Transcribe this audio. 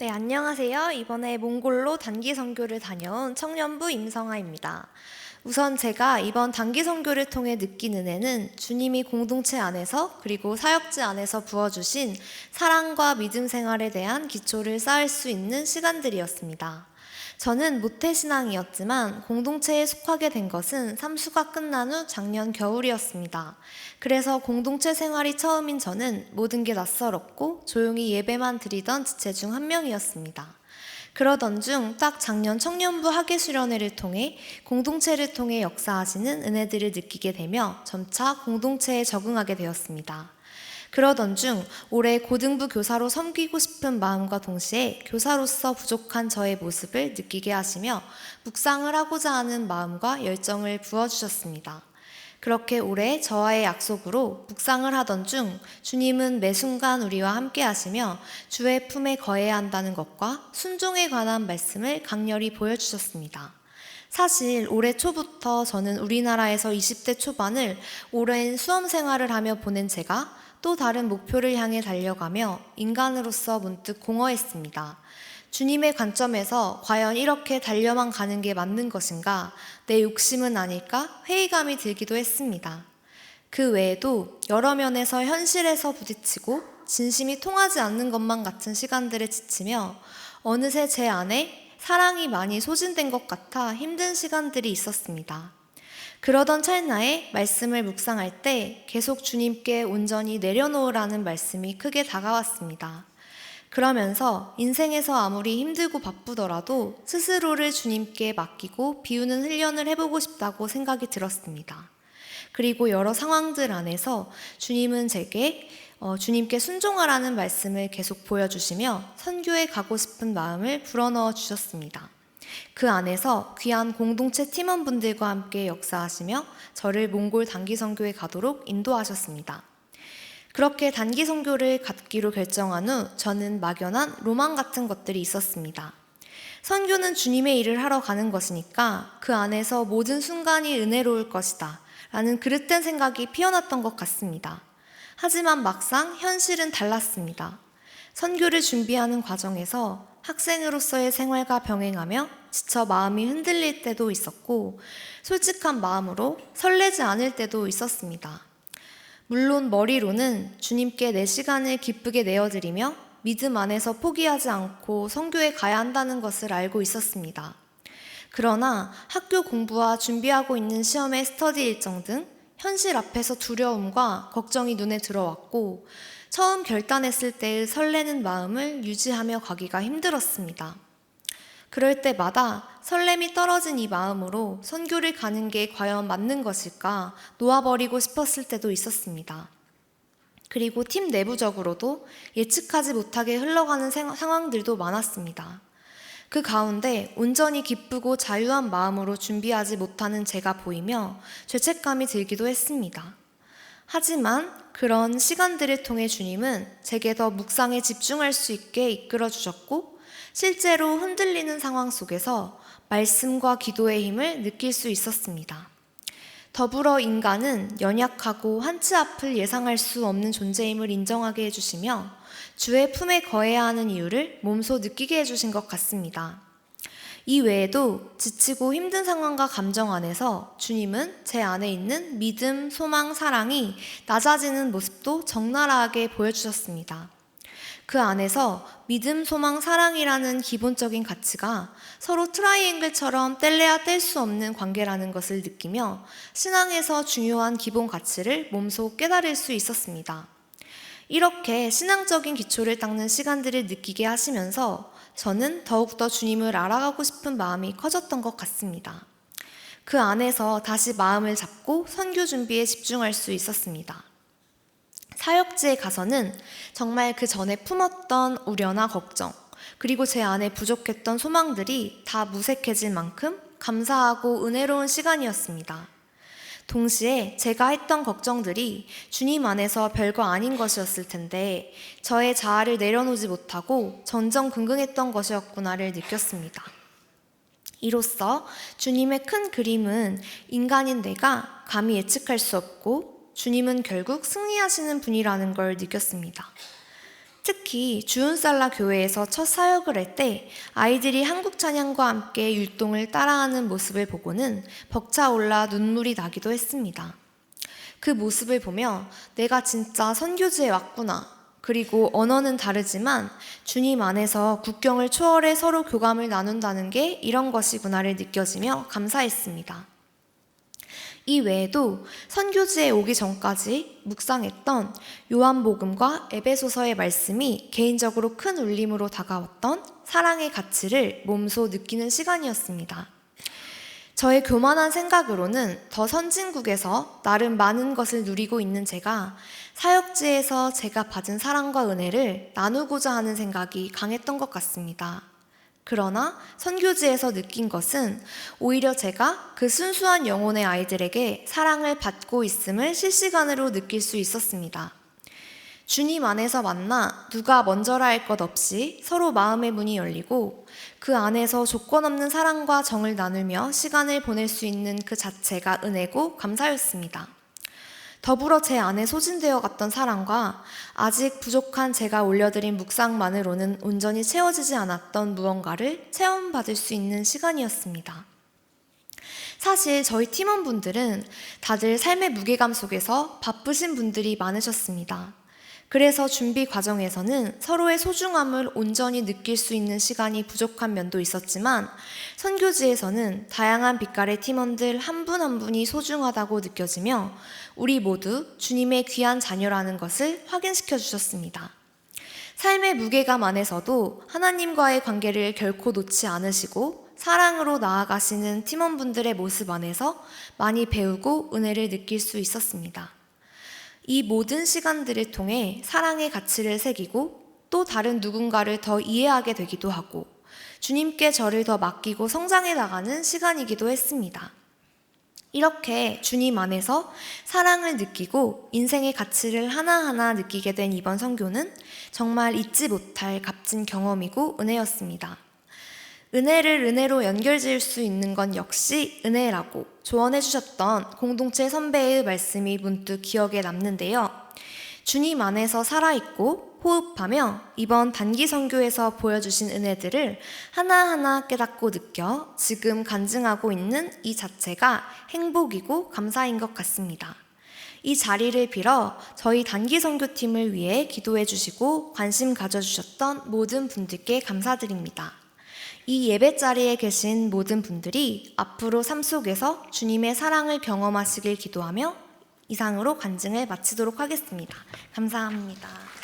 네, 안녕하세요. 이번에 몽골로 단기 선교를 다녀온 청년부 임성아입니다. 우선 제가 이번 단기 선교를 통해 느낀 은혜는 주님이 공동체 안에서 그리고 사역지 안에서 부어주신 사랑과 믿음 생활에 대한 기초를 쌓을 수 있는 시간들이었습니다. 저는 모태신앙이었지만 공동체에 속하게 된 것은 삼수가 끝난 후 작년 겨울이었습니다. 그래서 공동체 생활이 처음인 저는 모든 게 낯설었고 조용히 예배만 드리던 지체 중 한 명이었습니다. 그러던 중 딱 작년 청년부 학예수련회를 통해 공동체를 통해 역사하시는 은혜들을 느끼게 되며 점차 공동체에 적응하게 되었습니다. 그러던 중 올해 고등부 교사로 섬기고 싶은 마음과 동시에 교사로서 부족한 저의 모습을 느끼게 하시며 묵상을 하고자 하는 마음과 열정을 부어주셨습니다. 그렇게 올해 저와의 약속으로 묵상을 하던 중 주님은 매 순간 우리와 함께 하시며 주의 품에 거해야 한다는 것과 순종에 관한 말씀을 강렬히 보여주셨습니다. 사실 올해 초부터 저는 우리나라에서 20대 초반을 오랜 수험 생활을 하며 보낸 제가 또 다른 목표를 향해 달려가며 인간으로서 문득 공허했습니다. 주님의 관점에서 과연 이렇게 달려만 가는 게 맞는 것인가? 내 욕심은 아닐까? 회의감이 들기도 했습니다. 그 외에도 여러 면에서 현실에서 부딪히고 진심이 통하지 않는 것만 같은 시간들에 지치며 어느새 제 안에 사랑이 많이 소진된 것 같아 힘든 시간들이 있었습니다. 그러던 찰나에 말씀을 묵상할 때 계속 주님께 온전히 내려놓으라는 말씀이 크게 다가왔습니다. 그러면서 인생에서 아무리 힘들고 바쁘더라도 스스로를 주님께 맡기고 비우는 훈련을 해보고 싶다고 생각이 들었습니다. 그리고 여러 상황들 안에서 주님은 제게 주님께 순종하라는 말씀을 계속 보여주시며 선교에 가고 싶은 마음을 불어넣어 주셨습니다. 그 안에서 귀한 공동체 팀원분들과 함께 역사하시며 저를 몽골 단기 선교에 가도록 인도하셨습니다. 그렇게 단기 선교를 갖기로 결정한 후 저는 막연한 로망 같은 것들이 있었습니다. 선교는 주님의 일을 하러 가는 것이니까 그 안에서 모든 순간이 은혜로울 것이다 라는 그릇된 생각이 피어났던 것 같습니다. 하지만 막상 현실은 달랐습니다. 선교를 준비하는 과정에서 학생으로서의 생활과 병행하며 지쳐 마음이 흔들릴 때도 있었고 솔직한 마음으로 설레지 않을 때도 있었습니다. 물론 머리로는 주님께 내 시간을 기쁘게 내어드리며 믿음 안에서 포기하지 않고 선교에 가야 한다는 것을 알고 있었습니다. 그러나 학교 공부와 준비하고 있는 시험의 스터디 일정 등 현실 앞에서 두려움과 걱정이 눈에 들어왔고 처음 결단했을 때의 설레는 마음을 유지하며 가기가 힘들었습니다. 그럴 때마다 설렘이 떨어진 이 마음으로 선교를 가는 게 과연 맞는 것일까 놓아버리고 싶었을 때도 있었습니다. 그리고 팀 내부적으로도 예측하지 못하게 흘러가는 상황들도 많았습니다. 그 가운데 온전히 기쁘고 자유한 마음으로 준비하지 못하는 제가 보이며 죄책감이 들기도 했습니다. 하지만 그런 시간들을 통해 주님은 제게 더 묵상에 집중할 수 있게 이끌어 주셨고 실제로 흔들리는 상황 속에서 말씀과 기도의 힘을 느낄 수 있었습니다. 더불어 인간은 연약하고 한치 앞을 예상할 수 없는 존재임을 인정하게 해주시며 주의 품에 거해야 하는 이유를 몸소 느끼게 해주신 것 같습니다. 이 외에도 지치고 힘든 상황과 감정 안에서 주님은 제 안에 있는 믿음, 소망, 사랑이 낮아지는 모습도 적나라하게 보여주셨습니다. 그 안에서 믿음, 소망, 사랑이라는 기본적인 가치가 서로 트라이앵글처럼 뗄래야 뗄 수 없는 관계라는 것을 느끼며 신앙에서 중요한 기본 가치를 몸소 깨달을 수 있었습니다. 이렇게 신앙적인 기초를 닦는 시간들을 느끼게 하시면서 저는 더욱더 주님을 알아가고 싶은 마음이 커졌던 것 같습니다. 그 안에서 다시 마음을 잡고 선교 준비에 집중할 수 있었습니다. 사역지에 가서는 정말 그 전에 품었던 우려나 걱정, 그리고 제 안에 부족했던 소망들이 다 무색해질 만큼 감사하고 은혜로운 시간이었습니다. 동시에 제가 했던 걱정들이 주님 안에서 별거 아닌 것이었을 텐데 저의 자아를 내려놓지 못하고 전전긍긍했던 것이었구나를 느꼈습니다. 이로써 주님의 큰 그림은 인간인 내가 감히 예측할 수 없고 주님은 결국 승리하시는 분이라는 걸 느꼈습니다. 특히 주은살라 교회에서 첫 사역을 할 때 아이들이 한국 찬양과 함께 율동을 따라하는 모습을 보고는 벅차올라 눈물이 나기도 했습니다. 그 모습을 보며 내가 진짜 선교지에 왔구나. 그리고 언어는 다르지만 주님 안에서 국경을 초월해 서로 교감을 나눈다는 게 이런 것이구나를 느껴지며 감사했습니다. 이 외에도 선교지에 오기 전까지 묵상했던 요한복음과 에베소서의 말씀이 개인적으로 큰 울림으로 다가왔던 사랑의 가치를 몸소 느끼는 시간이었습니다. 저의 교만한 생각으로는 더 선진국에서 나름 많은 것을 누리고 있는 제가 사역지에서 제가 받은 사랑과 은혜를 나누고자 하는 생각이 강했던 것 같습니다. 그러나 선교지에서 느낀 것은 오히려 제가 그 순수한 영혼의 아이들에게 사랑을 받고 있음을 실시간으로 느낄 수 있었습니다. 주님 안에서 만나 누가 먼저라 할 것 없이 서로 마음의 문이 열리고 그 안에서 조건 없는 사랑과 정을 나누며 시간을 보낼 수 있는 그 자체가 은혜고 감사였습니다. 더불어 제 안에 소진되어 갔던 사랑과 아직 부족한 제가 올려드린 묵상만으로는 온전히 채워지지 않았던 무언가를 체험받을 수 있는 시간이었습니다. 사실 저희 팀원분들은 다들 삶의 무게감 속에서 바쁘신 분들이 많으셨습니다. 그래서 준비 과정에서는 서로의 소중함을 온전히 느낄 수 있는 시간이 부족한 면도 있었지만 선교지에서는 다양한 빛깔의 팀원들 한 분 한 분이 소중하다고 느껴지며 우리 모두 주님의 귀한 자녀라는 것을 확인시켜 주셨습니다. 삶의 무게감 안에서도 하나님과의 관계를 결코 놓지 않으시고 사랑으로 나아가시는 팀원분들의 모습 안에서 많이 배우고 은혜를 느낄 수 있었습니다. 이 모든 시간들을 통해 사랑의 가치를 새기고 또 다른 누군가를 더 이해하게 되기도 하고 주님께 저를 더 맡기고 성장해 나가는 시간이기도 했습니다. 이렇게 주님 안에서 사랑을 느끼고 인생의 가치를 하나하나 느끼게 된 이번 선교는 정말 잊지 못할 값진 경험이고 은혜였습니다. 은혜를 은혜로 연결지을 수 있는 건 역시 은혜라고 조언해 주셨던 공동체 선배의 말씀이 문득 기억에 남는데요. 주님 안에서 살아있고 호흡하며 이번 단기 선교에서 보여주신 은혜들을 하나하나 깨닫고 느껴 지금 간증하고 있는 이 자체가 행복이고 감사인 것 같습니다. 이 자리를 빌어 저희 단기 선교팀을 위해 기도해 주시고 관심 가져주셨던 모든 분들께 감사드립니다. 이 예배 자리에 계신 모든 분들이 앞으로 삶 속에서 주님의 사랑을 경험하시길 기도하며 이상으로 간증을 마치도록 하겠습니다. 감사합니다.